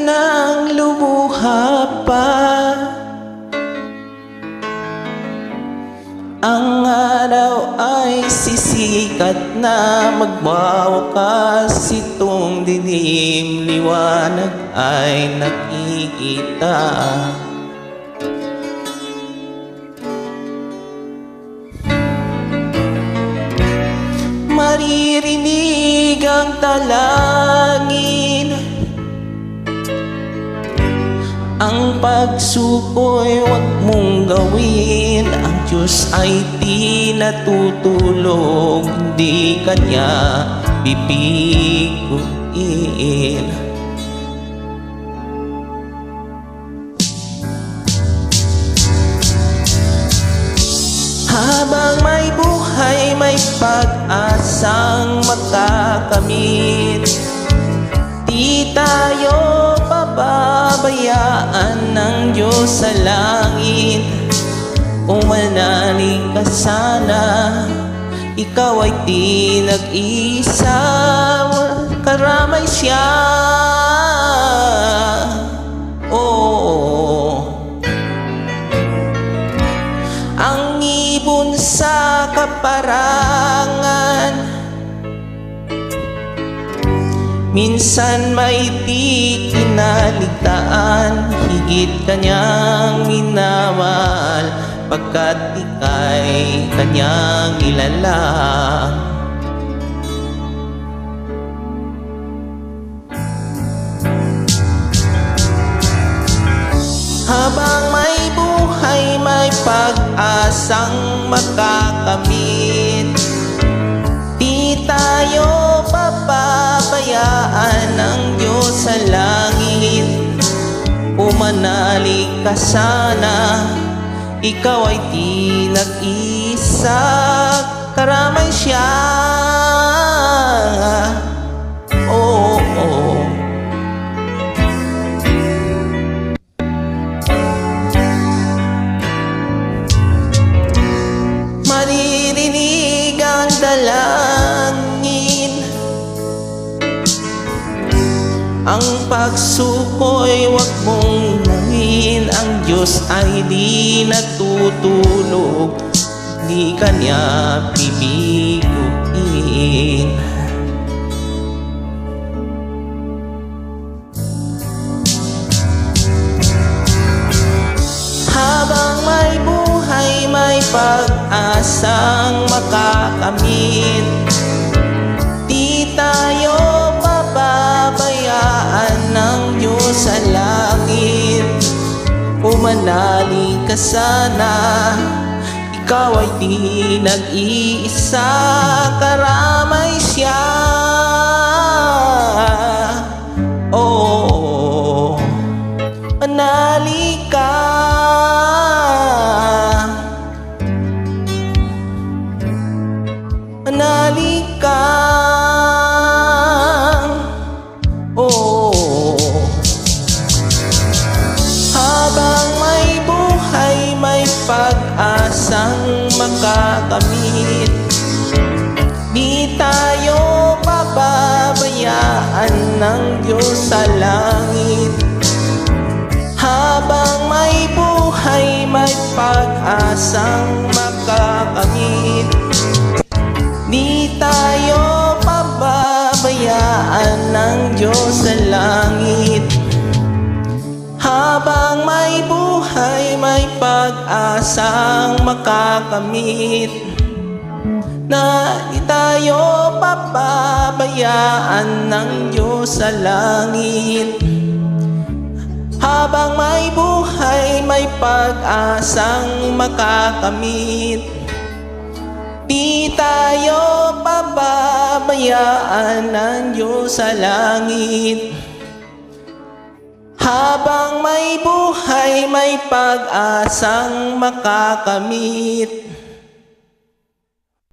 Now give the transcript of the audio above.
nang lumuha pa. Ang araw ay sisikat na magwawakas, itong dilim liwanag ay nakikita. Maririnig ang talangin, ang pagsuko'y huwag mong gawin. Ang Diyos ay di natutulog, di Kanya pipiguin. Habang may buhay, may pag-asang makakamit. Di tayo pababayaan ng Diyos sa langit. Umanalig ka sana, ikaw ay di nag-isa, karamay siya. Ang ibon sa kaparangan, minsan may di kinaligtaan. Higit Kanyang minamahal, pagkat ika'y Kanyang nilalang. Habang may buhay, may pag-asang makakamit. Di tayo papabayaan ng Diyos sa langit. Umanalig ka sana, ikaw ay di nag-isa, karamay siya. Maririnig ang dalangin, ang pagsuko'y huwag mong unahin. Ang Diyos ay di natutulog, di Kanya pipiguin. Habang may buhay, may pag-asang makakamit. Di tayo pababayaan ng Diyos sa langit. Umanalig ka sana, ikaw ay di nag-iisa, karamay siya. Manalig ka. Manalig ka. Habang may buhay, may pag-asang makakamit. Di tayo pababayaan ng Diyos sa langit. Habang may buhay, may pag-asang makakamit. Di tayo pababayaan ng Diyos sa langit. Habang may buhay, may pag-asang makakamit. Na di tayo pababayaan ng Diyos sa langit. Habang may buhay, may pag-asang makakamit. Di tayo pababayaan ng Diyos sa langit. Habang may buhay, may pag-asang makakamit.